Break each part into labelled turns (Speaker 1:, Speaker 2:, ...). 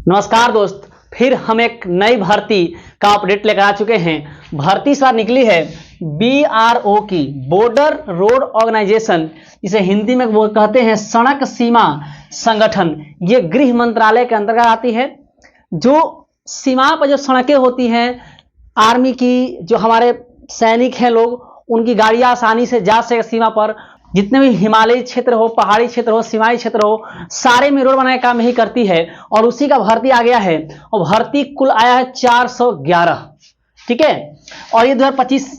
Speaker 1: नमस्कार दोस्त, फिर हम एक नई भर्ती का अपडेट लेकर आ चुके हैं। भर्ती इस बार निकली है BRO की, बॉर्डर रोड ऑर्गेनाइजेशन, जिसे हिंदी में वो कहते हैं सड़क सीमा संगठन। ये गृह मंत्रालय के अंतर्गत आती है। जो सीमा पर जो सड़कें होती हैं आर्मी की, जो हमारे सैनिक हैं लोग, उनकी गाड़ियां आसानी से जा सके सीमा पर। जितने भी हिमालयी क्षेत्र हो, पहाड़ी क्षेत्र हो, सीमाई क्षेत्र हो, सारे में रोड बनाने का काम यही करती है। और उसी का भर्ती आ गया है, और भर्ती कुल आया है 411। ठीक है, और ये 2025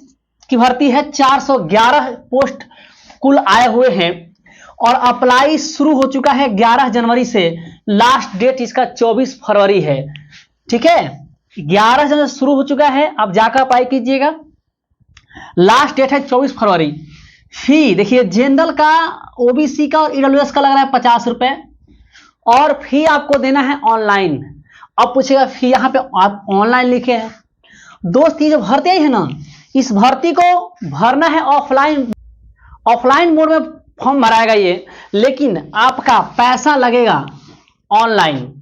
Speaker 1: की भर्ती है। 411 पोस्ट कुल आए हुए हैं, और अप्लाई शुरू हो चुका है 11 जनवरी से। लास्ट डेट इसका 24 फरवरी है। ठीक है, 11 जनवरी शुरू हो चुका है, आप जाकर अप्लाई कीजिएगा। लास्ट डेट है 24 फरवरी। फी देखिए, जनरल का, ओबीसी का और ईडब्ल्यूएस का लग रहा है 50 रुपए, और फी आपको देना है ऑनलाइन। अब पूछेगा फी, यहां पे आप ऑनलाइन लिखे हैं। दोस्त, ये जो भर्ती आई है ना, इस भर्ती को भरना है ऑफलाइन। ऑफलाइन मोड में फॉर्म भराएगा ये, लेकिन आपका पैसा लगेगा ऑनलाइन।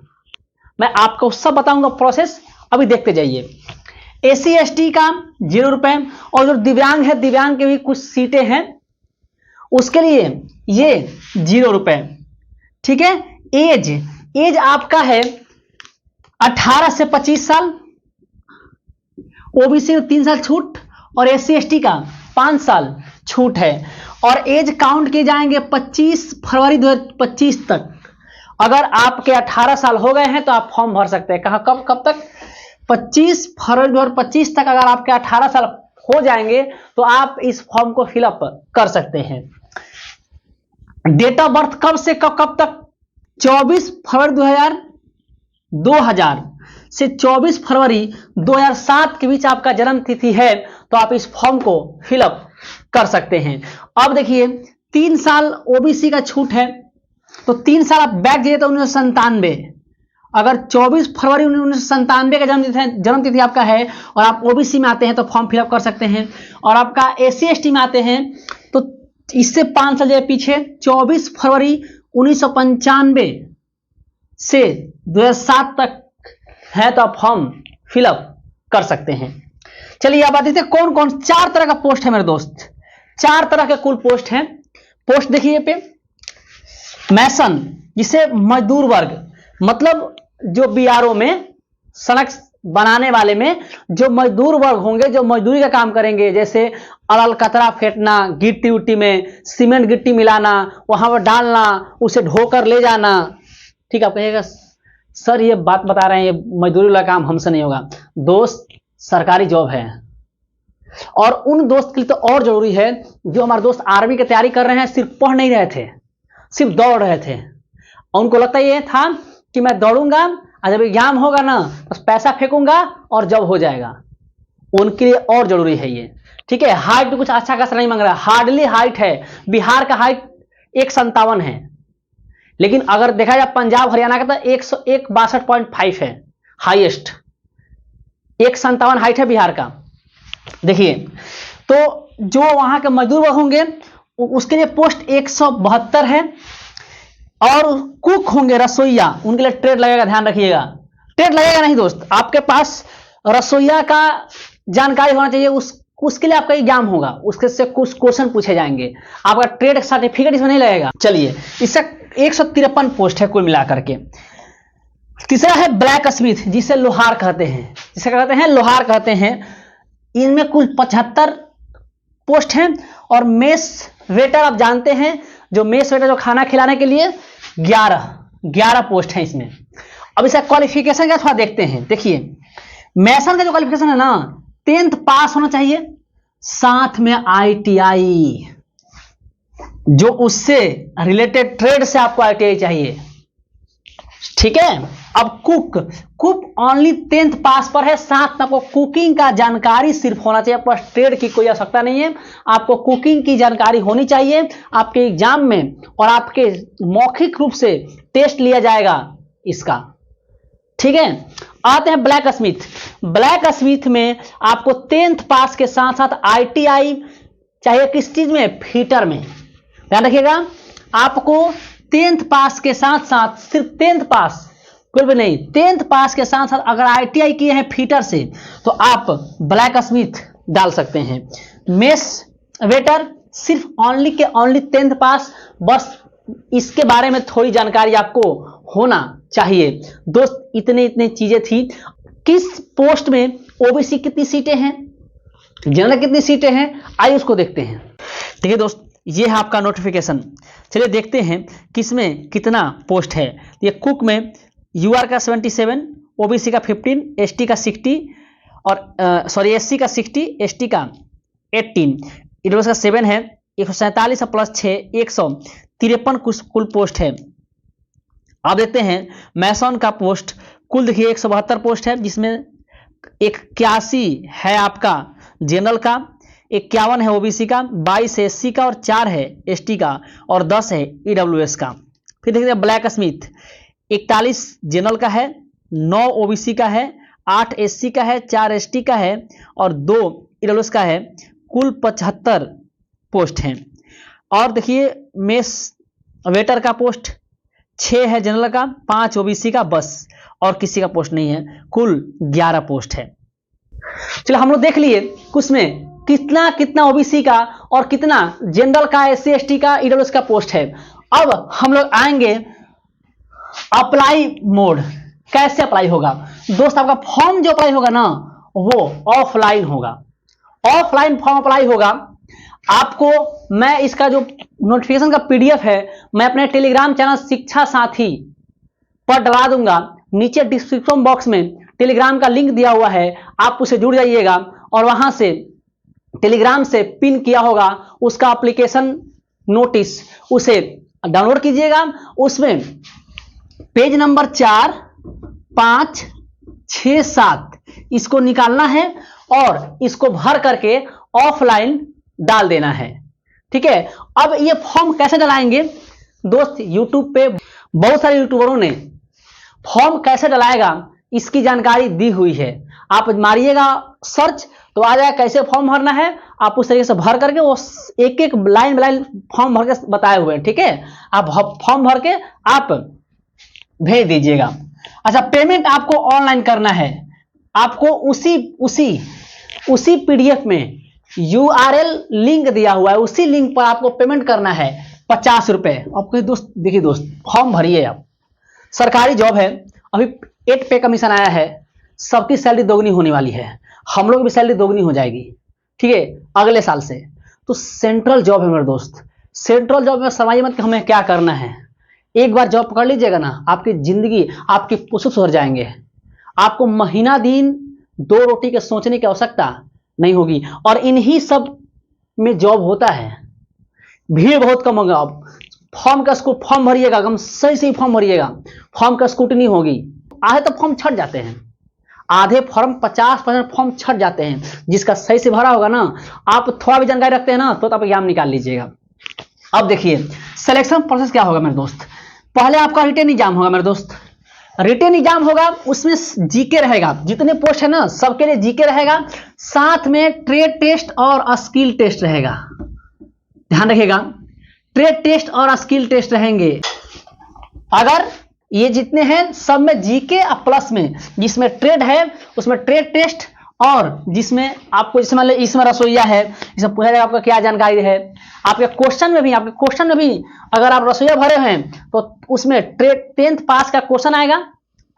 Speaker 1: मैं आपको सब बताऊंगा प्रोसेस, अभी देखते जाइए। SC ST का 0 रुपए, और जो दिव्यांग है, दिव्यांग के भी कुछ सीटें हैं, उसके लिए ये 0 रुपए। ठीक है, एज आपका है 18 से 25 साल, ओबीसी में 3 साल छूट, और SC ST का 5 साल छूट है। और एज काउंट किए जाएंगे 25 फरवरी 2025 तक। अगर आपके 18 साल हो गए हैं तो आप फॉर्म भर सकते हैं। कहाँ, कब तक? 25 फरवरी 2025 तक अगर आपके 18 साल हो जाएंगे तो आप इस फॉर्म को फिलअप कर सकते हैं। डेट ऑफ बर्थ कब से कब तक? 24 फरवरी 2000 से 24 फरवरी 2007 के बीच आपका जन्म तिथि है, तो आप इस फॉर्म को फिलअप कर सकते हैं। अब देखिए, 3 साल ओबीसी का छूट है, तो 3 साल आप बैक जाइए तो 1997। अगर 24 फरवरी 1997 का जन्म तिथि आपका है और आप ओबीसी में आते हैं तो फॉर्म फिलअप कर सकते हैं। और आपका SC ST में आते हैं तो इससे 5 साल जाए पीछे, 24 फरवरी 1995 से 2007 तक है, तो आप फॉर्म फिलअप कर सकते हैं। चलिए अब आते हैं कौन कौन। 4 तरह का पोस्ट है मेरे दोस्त, 4 तरह के कुल पोस्ट हैं। पोस्ट देखिए पे, मैसन, जिसे मजदूर वर्ग, मतलब जो BRO में सड़क बनाने वाले में जो मजदूर वर्ग होंगे, जो मजदूरी का काम करेंगे, जैसे अड़ल कतरा फेंटना, गिट्टी उट्टी में सीमेंट गिट्टी मिलाना, वहां पर डालना, उसे ढोकर ले जाना। ठीक है, आप कहिएगा सर ये बात बता रहे हैं, ये मजदूरी वाला काम हमसे नहीं होगा। दोस्त, सरकारी जॉब है, और उन दोस्त के लिए तो और जरूरी है जो हमारे दोस्त आर्मी की तैयारी कर रहे हैं, सिर्फ पढ़ नहीं रहे थे, सिर्फ दौड़ रहे थे, और उनको लगता ये था कि मैं दौड़ूंगा और जब एग्जाम होगा ना बस पैसा फेंकूंगा और जॉब हो जाएगा। उनके लिए और जरूरी है ये। ठीक है, हाइट भी कुछ अच्छा खासा नहीं मांग रहा, हार्डली हाइट है। बिहार का हाइट 157 है, लेकिन अगर देखा जाए पंजाब हरियाणा का तो 162.5 है हाईएस्ट। 157 हाइट है बिहार का। देखिए, तो जो वहां के मजदूर होंगे उसके लिए पोस्ट 172 है। और कुक होंगे, रसोईया, उनके लिए ट्रेड लगेगा, ध्यान रखिएगा। ट्रेड लगेगा नहीं दोस्त, आपके पास रसोईया का जानकारी होना चाहिए। उसके लिए आपका एग्जाम होगा, उसके से कुछ क्वेश्चन पूछे जाएंगे। आपका ट्रेड सर्टिफिकेट इसमें नहीं लगेगा। चलिए, इससे 153 पोस्ट है कुल मिलाकर के। तीसरा है ब्लैक स्मिथ, जिसे लोहार कहते हैं, जिसे कहते हैं लोहार कहते हैं। इनमें कुल 75 पोस्ट हैं। और मेस वेटर, आप जानते हैं, जो मेस वेटर जो खाना खिलाने के लिए 11 पोस्ट हैं इसमें। अब इसका क्वालिफिकेशन क्या थोड़ा देखते हैं। देखिए, मैसन का जो क्वालिफिकेशन है ना, 10th पास होना चाहिए, साथ में ITI, जो उससे रिलेटेड ट्रेड से आपको ITI चाहिए। ठीक है, अब कुक ओनली 10th पास पर है, साथ में आपको कुकिंग का जानकारी सिर्फ होना चाहिए। आपको ट्रेड की कोई आवश्यकता नहीं है, आपको कुकिंग की जानकारी होनी चाहिए। आपके एग्जाम में और आपके मौखिक रूप से टेस्ट लिया जाएगा इसका। ठीक है, आते हैं ब्लैक स्मिथ। ब्लैक स्मिथ में आपको 10th पास के साथ साथ ITI चाहिए। किस चीज में? फीटर में। ध्यान रखिएगा, आपको 10th पास के साथ साथ सिर्फ 10th पास बिल्कुल भी नहीं। 10th पास के साथ साथ अगर ITI किए हैं फीटर से तो आप ब्लैक स्मिथ डाल सकते हैं। मेस वेटर सिर्फ ओनली के ओनली 10th पास, बस इसके बारे में थोड़ी जानकारी आपको होना चाहिए। दोस्त इतने इतने चीजें थी। किस पोस्ट में ओबीसी कितनी सीटें हैं, जनरल कितनी सीटें हैं, आइए उसको देखते हैं। देखिए दोस्त, ये है आपका नोटिफिकेशन। चलिए देखते हैं किसमें कितना पोस्ट है। ये कुक में यूआर का 77, ओबीसी का 15, एसटी का 60 और सॉरी एससी का 60, एसटी का 18, ईडब्ल्यूएस का 7 है। 147 प्लस 6 153 कुल पोस्ट है। अब देखते हैं मैसन का पोस्ट। कुल देखिए 172 पोस्ट है, जिसमें 81 है आपका जनरल का, 51 है ओबीसी का, 22 है एससी का और 4 है एसटी का और 10 है ईडब्ल्यूएस का। फिर देखते हैं ब्लैक स्मिथ 41 जनरल का है, 9 ओबीसी का है, 8 एससी का है, 4 एसटी का है और 2 ईडब्ल्यूएस का है। कुल 75 पोस्ट हैं। और देखिए मेस वेटर का पोस्ट 6 है जनरल का, 5 ओबीसी का बस, और किसी का पोस्ट नहीं है। कुल 11 पोस्ट है। चलो हम लोग देख लिए उसमें कितना कितना ओबीसी का और कितना जनरल का, एससी एसटी का, ईडब्ल्यूएस का पोस्ट है। अब हम लोग आएंगे अप्लाई मोड। कैसे अप्लाई होगा दोस्त? आपका फॉर्म जो अप्लाई होगा ना वो ऑफलाइन होगा। ऑफलाइन फॉर्म अप्लाई होगा। आपको मैं इसका जो नोटिफिकेशन का पीडीएफ है मैं अपने टेलीग्राम चैनल शिक्षा साथी पर डला दूंगा। नीचे डिस्क्रिप्शन बॉक्स में टेलीग्राम का लिंक दिया हुआ है, आप उसे जुड़ जाइएगा और वहां से टेलीग्राम से पिन किया होगा उसका एप्लीकेशन नोटिस, उसे डाउनलोड कीजिएगा। उसमें पेज नंबर 4, 5, 6, 7 इसको निकालना है और इसको भर करके ऑफलाइन डाल देना है। ठीक है। अब ये फॉर्म कैसे डलाएंगे दोस्त? यूट्यूब पे बहुत सारे यूट्यूबरों ने फॉर्म कैसे डलाएगा इसकी जानकारी दी हुई है। आप मारिएगा सर्च तो आ जाएगा कैसे फॉर्म भरना है। आप उस तरीके से भर करके वो एक एक लाइन बाय लाइन फॉर्म भर के बताए हुए हैं। ठीक है। आप फॉर्म भर के आप भेज दीजिएगा। अच्छा, पेमेंट आपको ऑनलाइन करना है। आपको उसी पीडीएफ में यूआरएल लिंक दिया हुआ है, उसी लिंक पर आपको पेमेंट करना है 50 रुपए। आपको दोस्त देखिए दोस्त, फॉर्म भरिए। आप सरकारी जॉब है, अभी 8 पे कमीशन आया है, सबकी सैलरी दोगुनी होने वाली है, हम लोग भी सैलरी दोगुनी हो जाएगी। ठीक है, अगले साल से। तो सेंट्रल जॉब है मेरे दोस्त। सेंट्रल जॉब में समझिए मत कि हमें क्या करना है। एक बार जॉब पकड़ लीजिएगा ना, आपकी जिंदगी, आपके पुसुक सुधर जाएंगे। आपको महीना दिन 2 रोटी के सोचने की आवश्यकता नहीं होगी। और इन्हीं सब में जॉब होता है। भीड़ बहुत कम होगा। आप फॉर्म भरिएगा, एकदम सही सही फॉर्म भरिएगा। फॉर्म का स्क्रूटनी होगी। आधे तो फॉर्म छट जाते हैं, आधे फॉर्म 50% फॉर्म छट जाते हैं। जिसका सही से भरा होगा ना, आप थोड़ा भी जानकारी रखते हैं ना तो आप एग्जाम निकाल लीजिएगा। अब देखिए सिलेक्शन प्रोसेस क्या होगा मेरे दोस्त। पहले आपका रिटन एग्जाम होगा मेरे दोस्त। रिटन एग्जाम होगा, उसमें जीके रहेगा। जितने पोस्ट है ना सबके लिए जीके रहेगा, साथ में ट्रेड टेस्ट और स्किल टेस्ट रहेगा। ध्यान रखिएगा, ट्रेड टेस्ट और स्किल टेस्ट रहेंगे। अगर ये जितने हैं सब में जीके प्लस में, जिसमें ट्रेड है उसमें ट्रेड टेस्ट, और जिसमें आपको जैसे मान लीजिए इसमें रसोईया है, इसमें पूछा जाएगा आपका क्या जानकारी है। आपके क्वेश्चन में भी अगर आप रसोईया भरे हैं तो उसमें 10th पास का क्वेश्चन आएगा।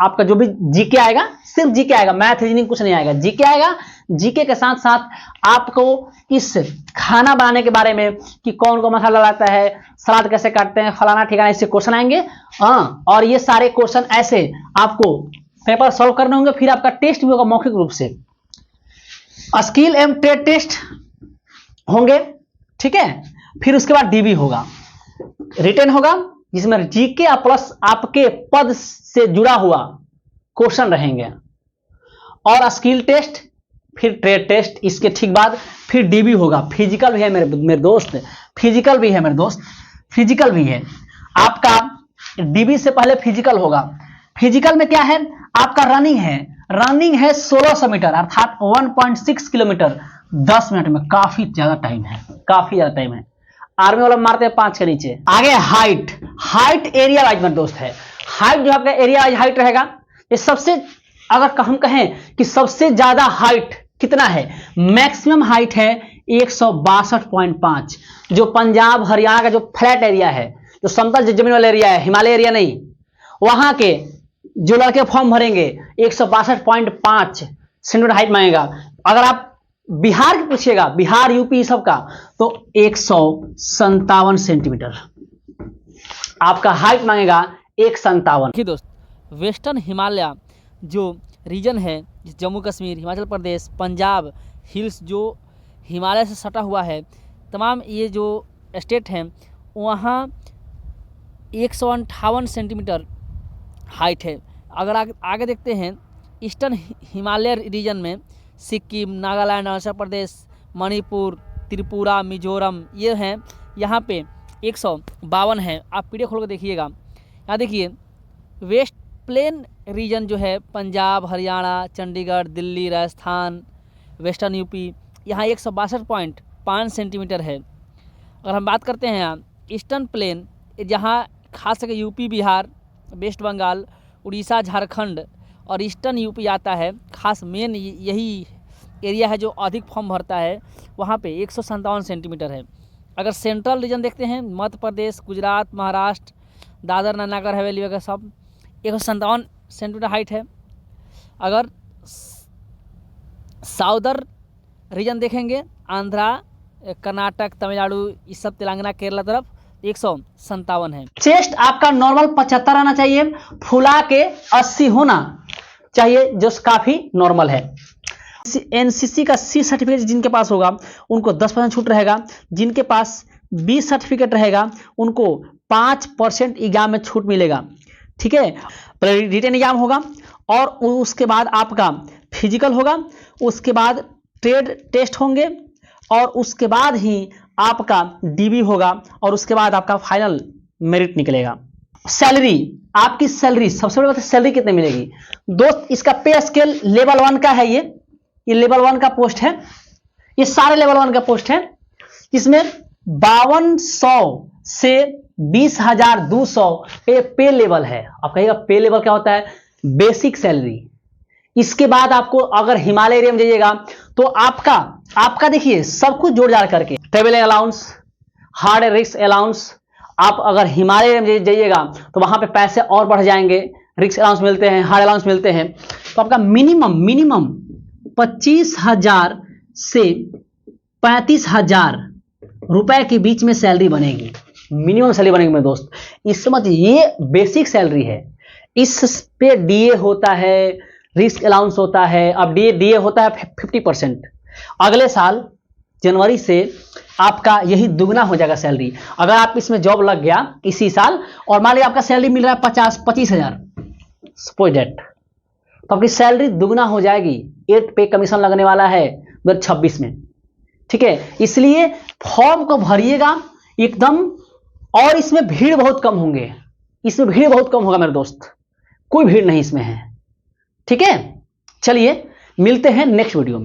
Speaker 1: आपका जो भी जीके आएगा, सिर्फ जीके आएगा, मैथ रीजनिंग कुछ नहीं आएगा, जीके आएगा। जीके के साथ साथ आपको इस खाना बनाने के बारे में कि कौन कौन मसाला लगाता है, सलाद कैसे काटते हैं, फलाना ठिकाना, इससे क्वेश्चन आएंगे। हाँ, और ये सारे क्वेश्चन ऐसे आपको पेपर सॉल्व करने होंगे। फिर आपका टेस्ट भी होगा मौखिक रूप से, स्किल एवं ट्रेड टेस्ट होंगे। ठीक है। फिर उसके बाद डीबी होगा, रिटन होगा, जिसमें जीके प्लस आपके पद से जुड़ा हुआ क्वेश्चन रहेंगे, और स्किल टेस्ट, फिर ट्रेड टेस्ट। इसके ठीक बाद फिर डीबी होगा। फिजिकल भी है मेरे दोस्त, फिजिकल भी है मेरे दोस्त, फिजिकल भी है। आपका डीबी से पहले फिजिकल होगा। फिजिकल में क्या है? आपका रनिंग है 1600 मीटर अर्थात 1.6 किलोमीटर 10 मिनट में। काफी ज्यादा टाइम है। आर्मी वाला मारते हैं 5 के नीचे। आगे हाइट एरिया वाइज मेरे दोस्त है। हाइट जो आपका एरिया हाइट रहेगा, ये सबसे, अगर हम कहें कि सबसे ज्यादा हाइट कितना है, मैक्सिमम हाइट है 162.5, जो पंजाब हरियाणा का जो फ्लैट एरिया है, जो समतल जमीन वाला एरिया है, हिमालय एरिया नहीं, वहां के जो लड़के फॉर्म भरेंगे 162.5 सेंटीमीटर हाइट मांगेगा। अगर आप बिहार की पूछिएगा, बिहार यूपी सबका, तो 157 सेंटीमीटर आपका हाइट मांगेगा, 157।
Speaker 2: देखिए दोस्त, वेस्टर्न हिमालय जो रीजन है, जम्मू कश्मीर, हिमाचल प्रदेश, पंजाब हिल्स जो हिमालय से सटा हुआ है, तमाम ये जो स्टेट हैं वहाँ 158 सेंटीमीटर हाइट है। अगर आगे देखते हैं, ईस्टर्न हिमालय रीजन में सिक्किम, नागालैंड, अरुणाचल प्रदेश, मणिपुर, त्रिपुरा, मिजोरम ये हैं, यहाँ पे 152 है। आप पीडीएफ खोल कर देखिएगा। यहाँ देखिए, वेस्ट प्लेन रीजन जो है पंजाब, हरियाणा, चंडीगढ़, दिल्ली, राजस्थान, वेस्टर्न यूपी, यहाँ 162.5 सेंटीमीटर है। अगर हम बात करते हैं यहाँ ईस्टर्न प्लेन, जहाँ खास करके यूपी, बिहार, वेस्ट बंगाल, उड़ीसा, झारखंड और ईस्टर्न यूपी आता है, खास मेन यही एरिया है जो अधिक फॉर्म भरता है, वहाँ पे 157 सेंटीमीटर है। अगर सेंट्रल रीजन देखते हैं, मध्य प्रदेश, गुजरात, महाराष्ट्र, दादर नगर हवेली वगैरह सब 157 सेंटीमीटर हाइट है। अगर साउदर्न रीजन देखेंगे, आंध्रा, कर्नाटक, तमिलनाडु, इस सब तेलंगाना, केरला तरफ 157 है।
Speaker 1: चेस्ट आपका नॉर्मल 75 आना चाहिए, फुला के 80 होना चाहिए, जो काफी नॉर्मल है। एनसीसी का सी सर्टिफिकेट जिनके पास होगा उनको 10% छूट रहेगा, जिनके पास बी सर्टिफिकेट रहेगा उनको 5% एग्जाम में छूट मिलेगा। ठीक है, रिटन एग्जाम होगा और उसके बाद आपका फिजिकल होगा, उसके बाद ट्रेड टेस्ट होंगे और उसके बाद ही आपका डीबी होगा और उसके बाद आपका फाइनल मेरिट निकलेगा। सैलरी, आपकी सैलरी, सबसे बड़ी बात है सैलरी कितने मिलेगी दोस्त। इसका पे स्केल लेवल 1 का है, ये लेवल 1 का पोस्ट है, ये सारे लेवल 1 का पोस्ट है। इसमें 5200 से 20,200 पे लेवल है। आप कहिएगा पे लेवल क्या होता है? Basic salary. इसके बाद आपको अगर हिमालय एरिया में जाइएगा तो आपका देखिए सब कुछ जोड़ जाड़ करके travel allowance, hard risk allowance, आप अगर हिमालय एरिया में जाइएगा तो वहां पे पैसे और बढ़ जाएंगे, रिस्क अलाउंस मिलते हैं, हार्ड अलाउंस मिलते हैं। तो आपका मिनिमम 25,000 से 35,000 रुपए के बीच में सैलरी बनेगी, मिनिमम सैलरी बनेगी मेरे दोस्त। इस समझ, ये बेसिक सैलरी है। इस पे डीए होता है, रिस्क अलाउंस होता है। अब डीए होता है 50%। अगले साल जनवरी से आपका यही दुगना हो जाएगा सैलरी। अगर आप इसमें जॉब लग गया इसी साल और मान लीजिए आपका सैलरी मिल रहा है 25,000 सपोज दैट, तो आपकी सैलरी दुगना हो जाएगी। 8 पे कमीशन लगने वाला है 2026 में। ठीक है, इसलिए फॉर्म को भरिएगा एकदम, और इसमें भीड़ बहुत कम होंगे, इसमें भीड़ बहुत कम होगा मेरे दोस्त, कोई भीड़ नहीं इसमें है। ठीक है, चलिए मिलते हैं नेक्स्ट वीडियो में।